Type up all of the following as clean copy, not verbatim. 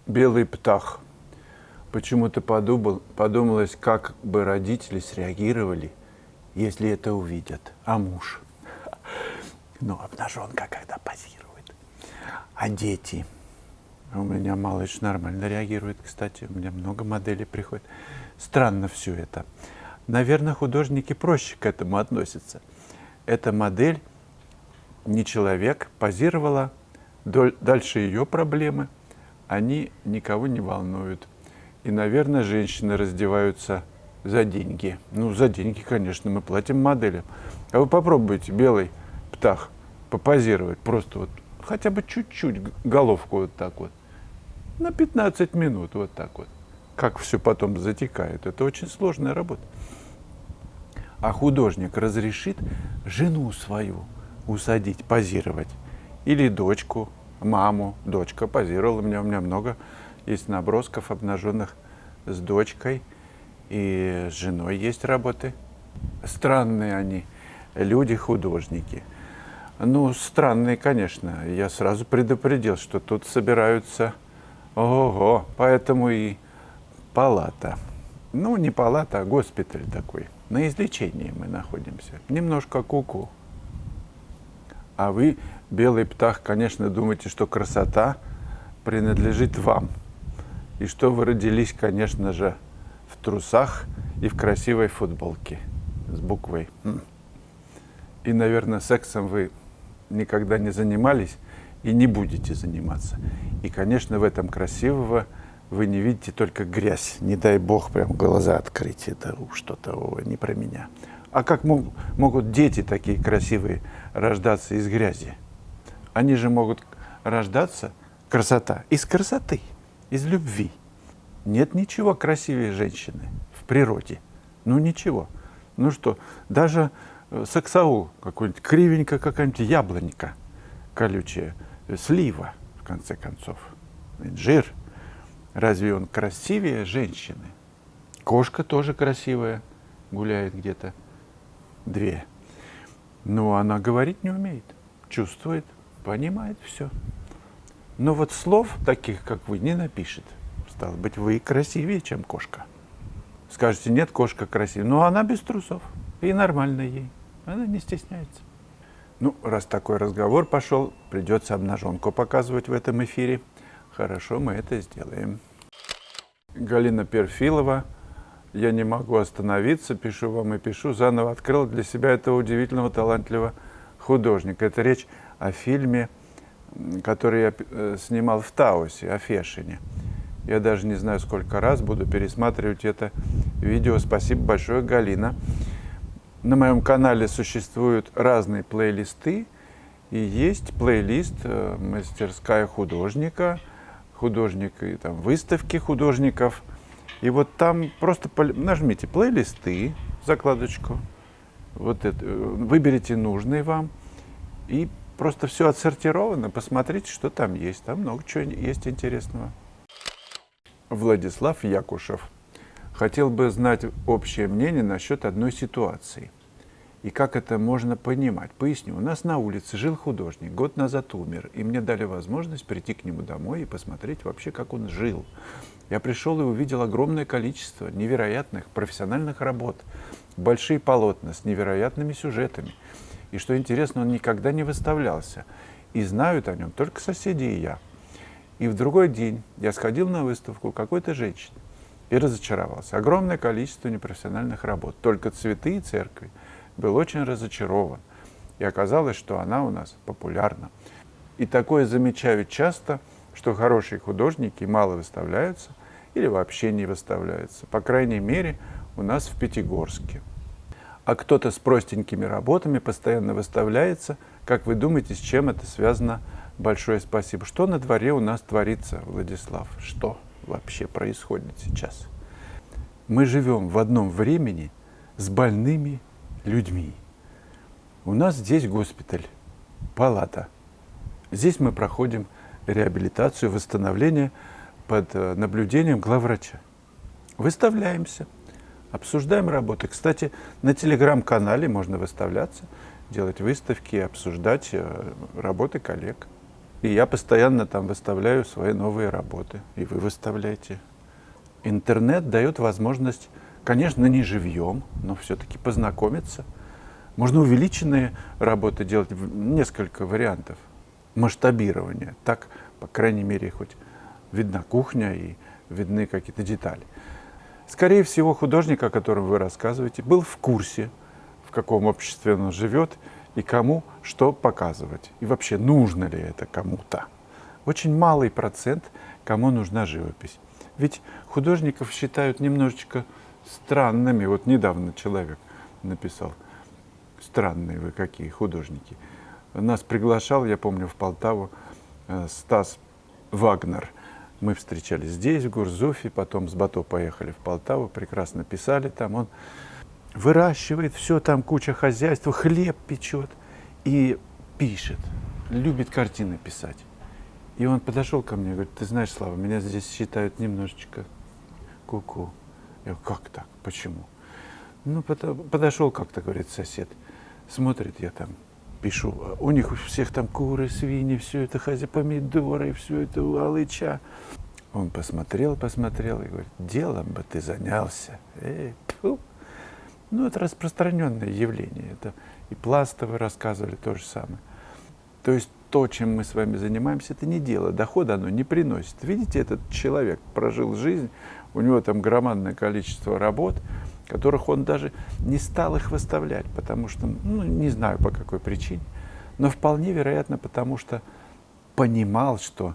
Белый птах. Почему-то подумалось, как бы родители среагировали, если это увидят. А муж? Ну, обнаженка, когда позирует. А дети? У меня малыш нормально реагирует, кстати. У меня много моделей приходит. Странно все это. Наверное, художники проще к этому относятся. Эта модель, не человек, позировала. Дальше ее проблемы. Они никого не волнуют. И, наверное, женщины раздеваются за деньги. Ну, за деньги, конечно, мы платим моделям. А вы попробуйте, белый птах, попозировать. Просто вот хотя бы чуть-чуть головку вот так вот. На 15 минут вот так вот. Как все потом затекает. Это очень сложная работа. А художник разрешит жену свою усадить, позировать. Или дочку, маму. Дочка позировала. У меня много есть набросков обнаженных с дочкой. И с женой есть работы. Странные они, люди-художники. Ну, странные, конечно. Я сразу предупредил, что тут собираются... Ого, поэтому и палата. Ну, не палата, а госпиталь такой. На излечении мы находимся. Немножко куку. А вы, белый птах, конечно, думаете, что красота принадлежит вам. И что вы родились, конечно же, в трусах и в красивой футболке с буквой. И, наверное, сексом вы никогда не занимались и не будете заниматься. И, конечно, в этом красивого вы не видите только грязь. Не дай бог прям глаза открыть. Это что-то не про меня. А как могут дети такие красивые рождаться из грязи? Они же могут рождаться, красота, из красоты, из любви. Нет ничего красивее женщины в природе. Ну ничего. Ну что, даже саксаул какой-нибудь, кривенькая какая-нибудь яблонька колючая, слива, в конце концов, инжир. Разве он красивее женщины? Кошка тоже красивая, гуляет где-то. 2. Но она говорить не умеет, чувствует, понимает все. Но вот слов таких, как вы, не напишет. Стало быть, вы красивее, чем кошка. Скажете, нет, кошка красивая. Но она без трусов. И нормально ей. Она не стесняется. Ну, раз такой разговор пошел, придется обнаженку показывать в этом эфире. Хорошо, мы это сделаем. Галина Перфилова. Я не могу остановиться, пишу вам и пишу. Заново открыл для себя этого удивительного, талантливого художника. Это речь о фильме, который я снимал в Таосе, о Фешине. Я даже не знаю, сколько раз буду пересматривать это видео. Спасибо большое, Галина. На моем канале существуют разные плейлисты. И есть плейлист «Мастерская художника», художника, там, выставки художников. И вот там просто нажмите «Плейлисты», закладочку. Вот это, выберите нужный вам. И просто все отсортировано. Посмотрите, что там есть. Там много чего есть интересного. Владислав Якушев. Хотел бы знать общее мнение насчет одной ситуации. И как это можно понимать. Поясню. У нас на улице жил художник, год назад умер. И мне дали возможность прийти к нему домой и посмотреть вообще, как он жил. Я пришел и увидел огромное количество невероятных профессиональных работ. Большие полотна с невероятными сюжетами. И что интересно, он никогда не выставлялся. И знают о нем только соседи и я. И в другой день я сходил на выставку какой-то женщины и разочаровался. Огромное количество непрофессиональных работ, только цветы и церкви. Был очень разочарован. И оказалось, что она у нас популярна. И такое замечаю часто, что хорошие художники мало выставляются или вообще не выставляются. По крайней мере, у нас в Пятигорске. А кто-то с простенькими работами постоянно выставляется. Как вы думаете, с чем это связано? Большое спасибо. Что на дворе у нас творится, Владислав? Что вообще происходит сейчас? Мы живем в одном времени с больными людьми. У нас здесь госпиталь, палата. Здесь мы проходим реабилитацию, восстановление под наблюдением главврача. Выставляемся, обсуждаем работы. Кстати, на телеграм-канале можно выставляться, делать выставки, обсуждать работы коллег. И я постоянно там выставляю свои новые работы. И вы выставляете. Интернет дает возможность, конечно, не живьем, но все-таки познакомиться. Можно увеличенные работы делать, несколько вариантов масштабирования. Так, по крайней мере, хоть видна кухня и видны какие-то детали. Скорее всего, художник, о котором вы рассказываете, был в курсе, в каком обществе он живет и кому что показывать. И вообще, нужно ли это кому-то. Очень малый процент, кому нужна живопись. Ведь художников считают немножечко странными. Вот недавно человек написал: странные вы какие художники. Нас приглашал, я помню, в Полтаву Стас Вагнер. Мы встречались здесь, в Гурзуфе, потом с Бато поехали в Полтаву, прекрасно писали там. Он выращивает все, там куча хозяйства, хлеб печет и пишет, любит картины писать. И он подошел ко мне и говорит: ты знаешь, Слава, меня здесь считают немножечко ку-ку. Я говорю: как так? Почему? Ну, подошел как-то, говорит, сосед, смотрит, я там пишу, у них у всех там куры, свиньи, все это помидоры, все это алыча. Он посмотрел и говорит: делом бы ты занялся. Ну, это распространенное явление. Это и Пластовы рассказывали то же самое. То есть то, чем мы с вами занимаемся, это не дело, дохода оно не приносит. Видите, этот человек прожил жизнь, у него там громадное количество работ, которых он даже не стал их выставлять, потому что, ну, не знаю по какой причине, но вполне вероятно, потому что понимал, что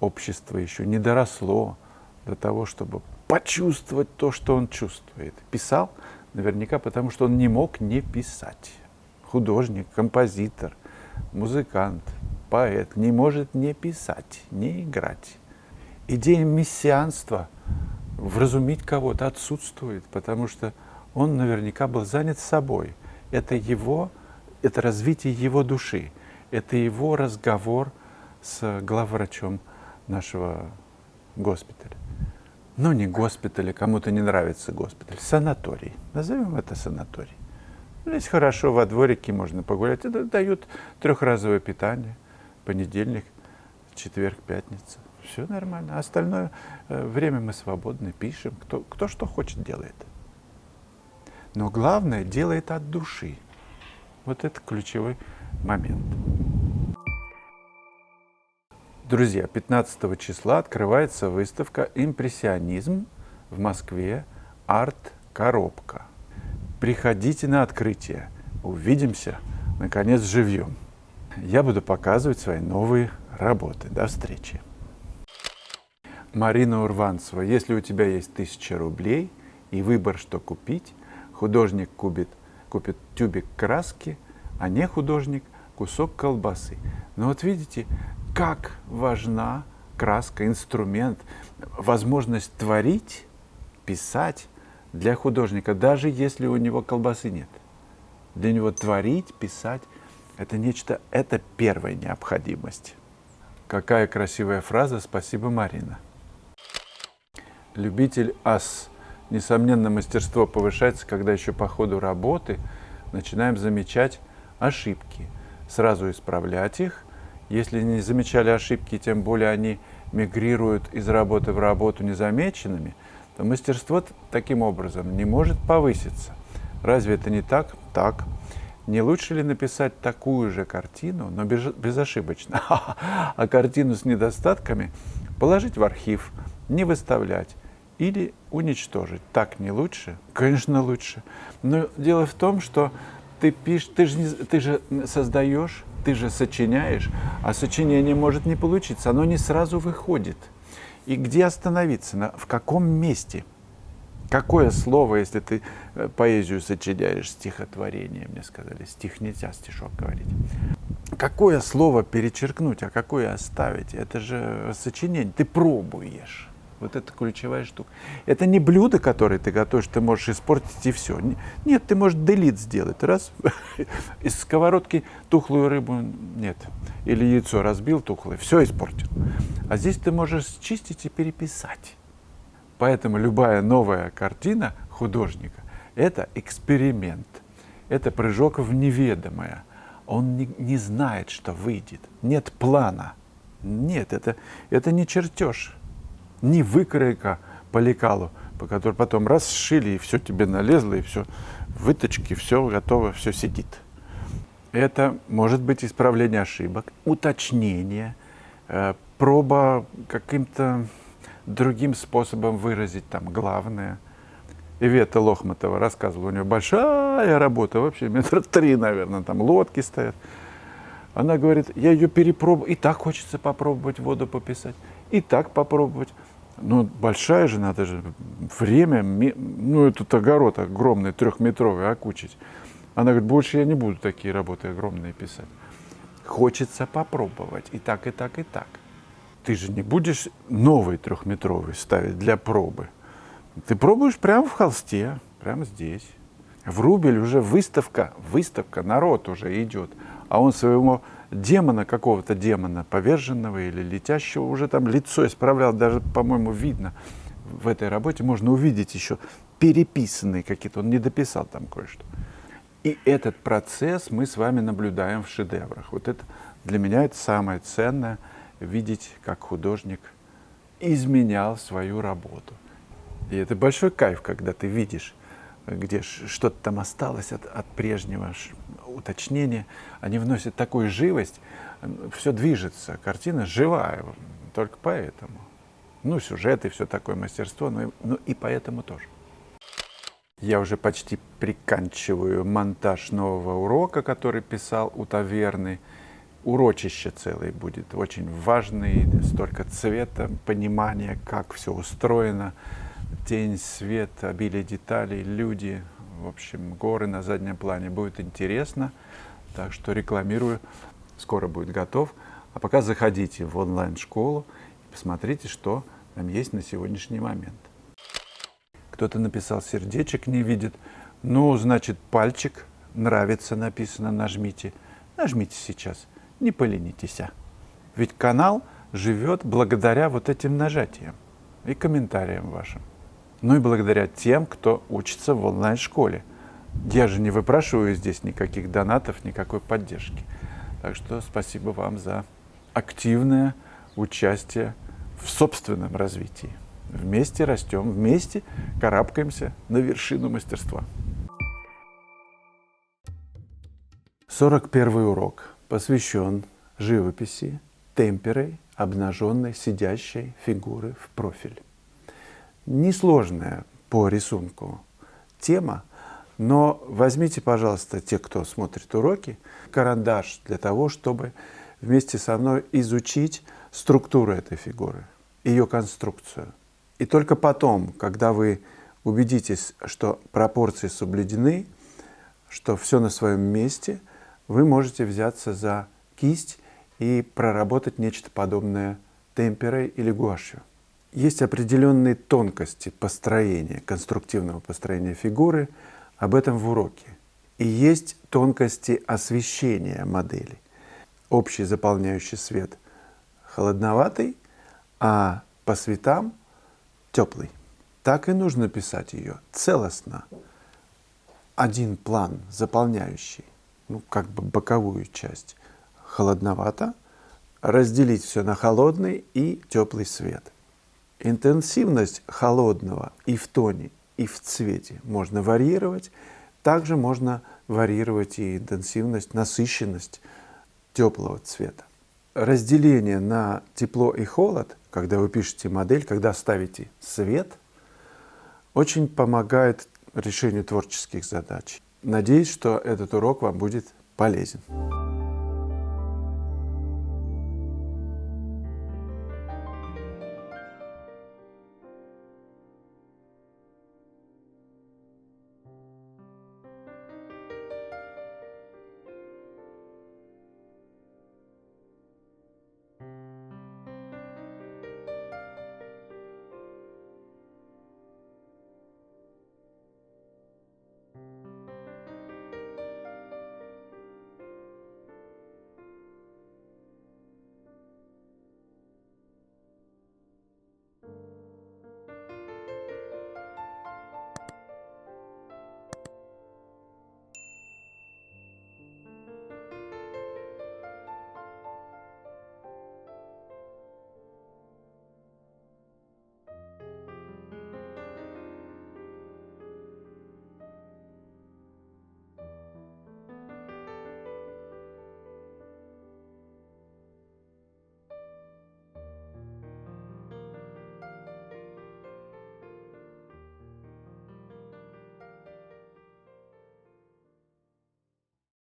общество еще не доросло до того, чтобы почувствовать то, что он чувствует. Писал наверняка, потому что он не мог не писать. Художник, композитор, музыкант, поэт не может не писать, не играть. Идея мессианства, вразумить кого-то, отсутствует, потому что он наверняка был занят собой. Это развитие его души, это его разговор с главврачом нашего госпиталя. Ну, не госпиталя, кому-то не нравится госпиталь, санаторий. Назовем это санаторий. Здесь хорошо, во дворике можно погулять. Это дают трехразовое питание. Понедельник, четверг, пятница. Все нормально. А остальное время мы свободны, пишем. Кто что хочет, делает. Но главное, делает от души. Вот это ключевой момент. Друзья, 15 числа открывается выставка «Импрессионизм» в Москве, арт-коробка. Приходите на открытие. Увидимся, наконец, живьем. Я буду показывать свои новые работы. До встречи. Марина Урванцева. Если у тебя есть 1000 рублей и выбор, что купить, художник купит тюбик краски, а не художник кусок колбасы. Но вот видите, как важна краска, инструмент, возможность творить, писать для художника, даже если у него колбасы нет. Для него творить, писать – это нечто, это первая необходимость. Какая красивая фраза, спасибо, Марина. Любитель ас. Несомненно, мастерство повышается, когда еще по ходу работы начинаем замечать ошибки. Сразу исправлять их. Если не замечали ошибки, тем более они мигрируют из работы в работу незамеченными, то мастерство таким образом не может повыситься. Разве это не так? Так. Не лучше ли написать такую же картину, но безошибочно, а картину с недостатками положить в архив, не выставлять или уничтожить? Так не лучше? Конечно, лучше. Но дело в том, что ты пишешь, ты же создаешь, ты же сочиняешь, а сочинение может не получиться, оно не сразу выходит. И где остановиться? В каком месте? Какое слово, если ты поэзию сочиняешь, стихотворение, мне сказали, стих нельзя, стишок говорить. Какое слово перечеркнуть, а какое оставить? Это же сочинение, ты пробуешь. Вот это ключевая штука. Это не блюдо, которое ты готовишь, ты можешь испортить и все. Нет, ты можешь делит сделать. Раз, из сковородки тухлую рыбу, нет. Или яйцо разбил тухлое, все испортил. А здесь ты можешь счистить и переписать. Поэтому любая новая картина художника – это эксперимент. Это прыжок в неведомое. Он не знает, что выйдет. Нет плана. Нет, это не чертеж, не выкройка по лекалу, по которой потом раз сшили, и все тебе налезло, и все, выточки, все готово, все сидит. Это может быть исправление ошибок, уточнение, проба каким-то другим способом выразить там главное. Ивета Лохматова рассказывала, у нее большая работа, вообще 3 метра, наверное, там лодки стоят. Она говорит, я ее перепробую, и так хочется попробовать воду пописать, и так попробовать. Ну, большая же, надо же время, ну, этот огород огромный, 3-метровый, окучить. Она говорит, больше я не буду такие работы огромные писать. Хочется попробовать и так, и так, и так. Ты же не будешь новый 3-метровый ставить для пробы. Ты пробуешь прямо в холсте, прямо здесь. В Рубель уже выставка, народ уже идет. А он своего демона, какого-то демона, поверженного или летящего, уже там лицо исправлял. Даже, по-моему, видно в этой работе, можно увидеть еще переписанные какие-то. Он не дописал там кое-что. И этот процесс мы с вами наблюдаем в шедеврах. Вот это для меня это самое ценное, видеть, как художник изменял свою работу. И это большой кайф, когда ты видишь, где что-то там осталось от прежнего уточнения. Они вносят такую живость, все движется, картина живая, только поэтому. Ну, сюжет и все такое мастерство, но и поэтому тоже. Я уже почти приканчиваю монтаж нового урока, который писал у таверны. Урочище целое будет, очень важный, столько цвета, понимания, как все устроено. Тень, свет, обилие деталей, люди, в общем, горы на заднем плане. Будет интересно, так что рекламирую, скоро будет готов. А пока заходите в онлайн-школу и посмотрите, что там есть на сегодняшний момент. Кто-то написал сердечек, не видит. Ну, значит, пальчик, нравится, написано, нажмите. Нажмите сейчас, не поленитесь. Ведь канал живет благодаря вот этим нажатиям и комментариям вашим. Ну и благодаря тем, кто учится в онлайн-школе. Я же не выпрашиваю здесь никаких донатов, никакой поддержки. Так что спасибо вам за активное участие в собственном развитии. Вместе растем, вместе карабкаемся на вершину мастерства. 41-й урок посвящен живописи темперой обнаженной сидящей фигуры в профиль. Несложная по рисунку тема, но возьмите, пожалуйста, те, кто смотрит уроки, карандаш для того, чтобы вместе со мной изучить структуру этой фигуры, ее конструкцию. И только потом, когда вы убедитесь, что пропорции соблюдены, что все на своем месте, вы можете взяться за кисть и проработать нечто подобное темперой или гуашью. Есть определенные тонкости построения, конструктивного построения фигуры, об этом в уроке. И есть тонкости освещения модели. Общий заполняющий свет холодноватый, а по цветам теплый. Так и нужно писать ее целостно. Один план заполняющий, как бы боковую часть, холодновато, разделить все на холодный и теплый свет. Интенсивность холодного и в тоне, и в цвете можно варьировать. Также можно варьировать и интенсивность, насыщенность теплого цвета. Разделение на тепло и холод, когда вы пишете модель, когда ставите свет, очень помогает решению творческих задач. Надеюсь, что этот урок вам будет полезен.